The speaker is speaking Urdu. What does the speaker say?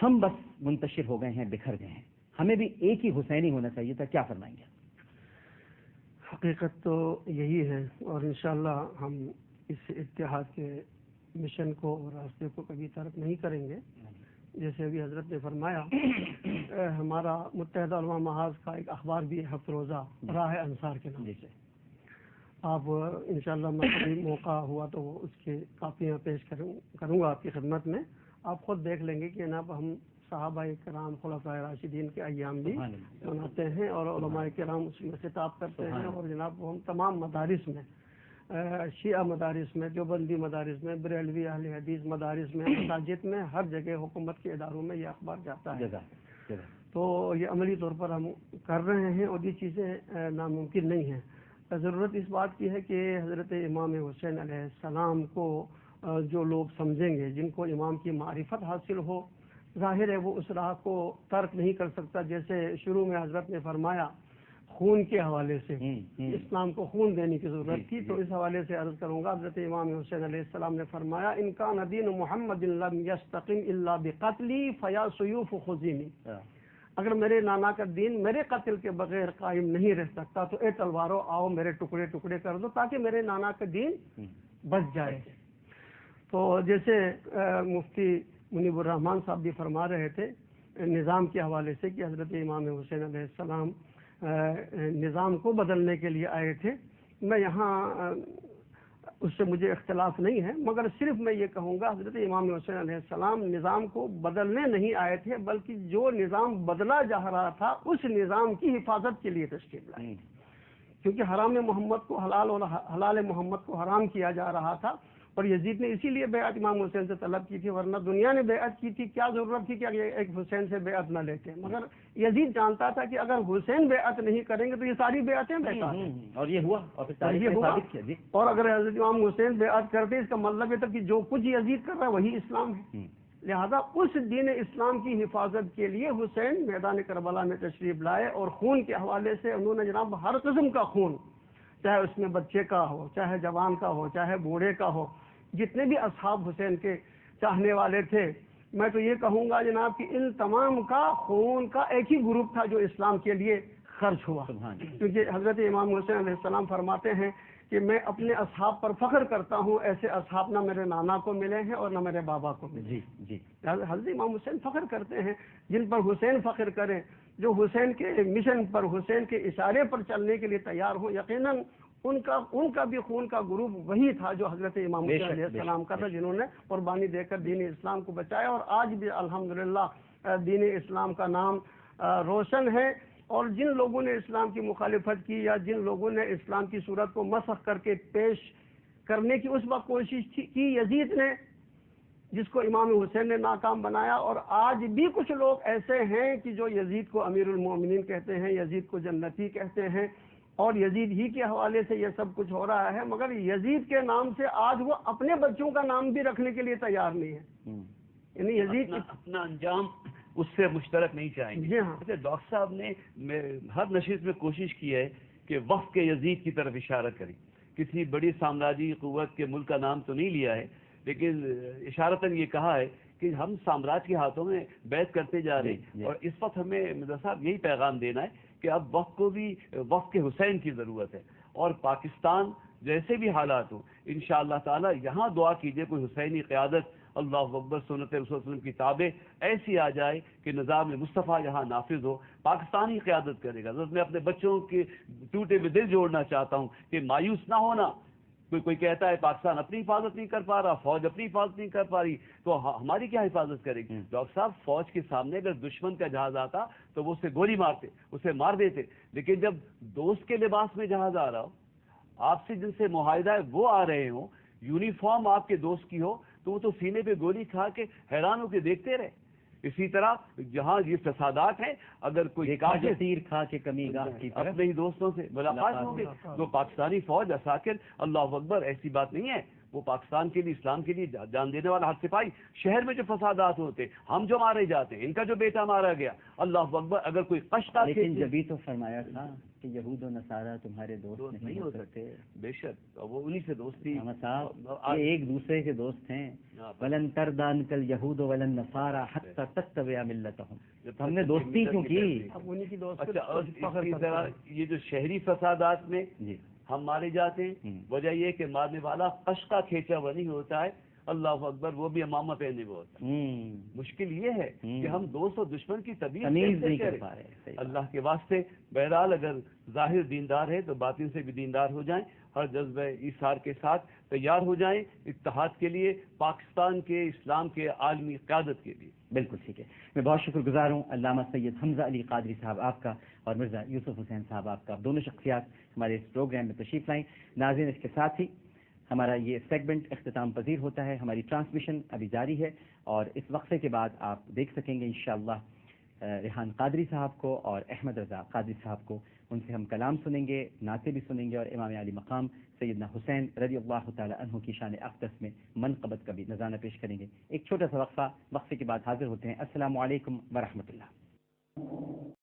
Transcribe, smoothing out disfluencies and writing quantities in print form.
ہم بس منتشر ہو گئے ہیں، بکھر گئے ہیں، ہمیں بھی ایک ہی حسینی ہونا چاہیے تھا، کیا فرمائیں گے؟ حقیقت تو یہی ہے، اور انشاءاللہ ہم اس اتحاد کے مشن کو اور راستے کو کبھی ترک نہیں کریں گے. جیسے ابھی حضرت نے فرمایا، ہمارا متحدہ علماء محاذ کا ایک اخبار بھی ہے، ہفت روزہ راہ انصار کے نام سے. آپ انشاءاللہ میں کبھی موقع ہوا تو اس کی کاپیاں پیش کروں گا آپ کی خدمت میں. آپ خود دیکھ لیں گے کہ جناب ہم صحابہ کرام خلفائے راشدین کے ایام بھی مناتے ہیں اور علماء کرام اس میں خطاب کرتے ہیں. اور جناب ہم تمام مدارس میں، شیعہ مدارس میں، دیوبندی مدارس میں، بریلوی اہل حدیث مدارس میں، مساجد میں، ہر جگہ حکومت کے اداروں میں یہ اخبار جاتا ہے. تو یہ عملی طور پر ہم کر رہے ہیں اور یہ چیزیں ناممکن نہیں ہیں. ضرورت اس بات کی ہے کہ حضرت امام حسین علیہ السلام کو جو لوگ سمجھیں گے، جن کو امام کی معرفت حاصل ہو، ظاہر ہے وہ اس راہ کو ترک نہیں کر سکتا. جیسے شروع میں حضرت نے فرمایا خون کے حوالے سے اسلام کو خون دینے کی ضرورت تھی، تو اس حوالے سے عرض کروں گا. حضرت امام حسین علیہ السلام نے فرمایا ان کان دین محمد لم یستقم الا بقتلی فیا سیوف خذینی، اگر میرے نانا کا دین میرے قتل کے بغیر قائم نہیں رہ سکتا تو اے تلواروں آؤ میرے ٹکڑے ٹکڑے کر دو تاکہ میرے نانا کا دین بچ جائے. تو جیسے مفتی منیب الرحمان صاحب بھی فرما رہے تھے نظام کے حوالے سے کہ حضرت امام حسین علیہ السلام نظام کو بدلنے کے لیے آئے تھے. میں یہاں اس سے مجھے اختلاف نہیں ہے، مگر صرف میں یہ کہوں گا حضرت امام حسین علیہ السلام نظام کو بدلنے نہیں آئے تھے، بلکہ جو نظام بدلا جا رہا تھا اس نظام کی حفاظت کے لیے تشریف لائے. کیونکہ حرام محمد کو حلال اور حلال محمد کو حرام کیا جا رہا تھا، اور یزید نے اسی لیے بیعت امام حسین سے طلب کی تھی، ورنہ دنیا نے بیعت کی تھی. کیا ضرورت تھی کہ ایک حسین سے بیعت نہ لیتے؟ مگر یزید جانتا تھا کہ اگر حسین بیعت نہیں کریں گے تو یہ ساری بیعتیں بیکار ہیں، اور یہ ہوا. اور اگر حضرت امام حسین بیعت کرتے اس کا مطلب یہ تھا کہ جو کچھ یزید کر رہا ہے وہی اسلام ہے. لہذا اس دین اسلام کی حفاظت کے لیے حسین میدان کربلا میں تشریف لائے، اور خون کے حوالے سے انہوں نے جناب ہر قسم کا خون، چاہے اس میں بچے کا ہو، چاہے جوان کا ہو، چاہے بوڑھے کا ہو، جتنے بھی اصحاب حسین کے چاہنے والے تھے، میں تو یہ کہوں گا جناب کہ ان تمام کا خون کا ایک ہی گروپ تھا جو اسلام کے لیے خرچ ہوا. کیونکہ حضرت امام حسین علیہ السلام فرماتے ہیں کہ میں اپنے اصحاب پر فخر کرتا ہوں، ایسے اصحاب نہ میرے نانا کو ملے ہیں اور نہ میرے بابا کو ملے. حضرت امام حسین فخر کرتے ہیں، جن پر حسین فخر کرے، جو حسین کے مشن پر، حسین کے اشارے پر چلنے کے لیے تیار ہوں. یقیناً ان کا بھی خون کا گروپ وہی تھا جو حضرت امام حسین علیہ السلام کا تھا، جنہوں نے قربانی دے کر دین اسلام کو بچایا. اور آج بھی الحمدللہ دین اسلام کا نام روشن ہے. اور جن لوگوں نے اسلام کی مخالفت کی یا جن لوگوں نے اسلام کی صورت کو مسخ کر کے پیش کرنے کی اس وقت کوشش کی یزید نے، جس کو امام حسین نے ناکام بنایا. اور آج بھی کچھ لوگ ایسے ہیں کہ جو یزید کو امیر المومنین کہتے ہیں، یزید کو جنتی کہتے ہیں، اور یزید ہی کے حوالے سے یہ سب کچھ ہو رہا ہے. مگر یزید کے نام سے آج وہ اپنے بچوں کا نام بھی رکھنے کے لیے تیار نہیں ہے. یعنی یزید اپنا انجام اس سے مشترک نہیں چاہیں گے. جی ہاں. ڈاکٹر صاحب نے ہر نشست میں کوشش کی ہے کہ وفد کے یزید کی طرف اشارہ کریں. کسی بڑی سامراجی قوت کے ملک کا نام تو نہیں لیا ہے، لیکن اشارتاً یہ کہا ہے کہ ہم سامراج کے ہاتھوں میں بیعت کرتے جا رہے ہیں. اور اس وقت ہمیں مرزا صاحب یہی پیغام دینا ہے کہ اب وقت کو بھی وقت کے حسین کی ضرورت ہے. اور پاکستان جیسے بھی حالات ہوں انشاءاللہ تعالی یہاں دعا کیجئے کوئی حسینی قیادت، اللہ اکبر، سنت رسول صلی اللہ علیہ وسلم کی تابع ایسی آ جائے کہ نظام مصطفیٰ یہاں نافذ ہو. پاکستان ہی قیادت کرے گا. میں اپنے بچوں کے ٹوٹے ہوئے دل جوڑنا چاہتا ہوں کہ مایوس نہ ہونا. کوئی کہتا ہے پاکستان اپنی حفاظت نہیں کر پا رہا، فوج اپنی حفاظت نہیں کر پا رہی، تو ہماری کیا حفاظت کرے گی؟ ڈاکٹر صاحب فوج کے سامنے اگر دشمن کا جہاز آتا تو وہ اسے گولی مارتے، اسے مار دیتے. لیکن جب دوست کے لباس میں جہاز آ رہا ہو، آپ سے جن سے معاہدہ ہے وہ آ رہے ہوں، یونیفارم آپ کے دوست کی ہو، تو وہ تو سینے پہ گولی کھا کے حیران ہو کے دیکھتے رہے. اسی طرح جہاں یہ فسادات ہیں، اگر کوئی تیر کھا کے کمی گاہ کی اپنے ہی دوستوں سے ملاقات ہوگی تو پاکستانی فوج عساکر، اللہ اکبر، ایسی بات نہیں ہے. وہ پاکستان کے لیے، اسلام کے لیے جان دینے والا ہاتھ سپاہی. شہر میں جو فسادات ہوتے، ہم جو مارے جاتے ہیں، ان کا جو بیٹا مارا گیا، اللہ اکبر. اگر کوئی قشتا لیکن جبھی تو فرمایا تھا کہ یہود و نصارہ تمہارے دوست نہیں ہو سکتے. بے شک وہ انہی سے دوستی. صاحب یہ ایک دوسرے کے دوست ہیں. ولن تردان کل یہود ولن نصارہ حتی تتبع ملتہم. ہم نے دوستی کیوں کی؟ اب انہی کی دوست. اچھا، اور اسی طرح یہ جو شہری فسادات میں جی ہم مارے جاتے ہیں، وجہ یہ کہ مارنے والا قشقہ کھینچا ہوا نہیں ہوتا ہے، اللہ اکبر، وہ بھی امامہ پہنے ہوئے ہوتا ہے. مشکل یہ ہے کہ ہم دوست و دشمن کی تمیز تمیز نہیں کر پا رہے. اللہ کے واسطے بہرحال اگر ظاہر دیندار ہے تو باطن سے بھی دیندار ہو جائیں، ہر جذبہ ایثار کے ساتھ تیار ہو جائیں اتحاد کے لیے، پاکستان کے اسلام کے عالمی قیادت کے لیے. بالکل ٹھیک ہے. میں بہت شکر گزار ہوں علامہ سید حمزہ علی قادری صاحب آپ کا اور مرزا یوسف حسین صاحب آپ کا. دونوں شخصیات ہمارے اس پروگرام میں تشریف لائیں. ناظرین، اس کے ساتھ ہی ہمارا یہ سیگمنٹ اختتام پذیر ہوتا ہے. ہماری ٹرانسمیشن ابھی جاری ہے اور اس وقفے کے بعد آپ دیکھ سکیں گے انشاءاللہ ریحان قادری صاحب کو اور احمد رضا قادری صاحب کو. ان سے ہم کلام سنیں گے، نعتیں بھی سنیں گے اور امام علی مقام سیدنا حسین رضی اللہ تعالی عنہ کی شان اقدس میں منقبت کا بھی نذرانہ پیش کریں گے. ایک چھوٹا سا وقفہ، وقفے کے بعد حاضر ہوتے ہیں. السلام علیکم ورحمۃ اللہ.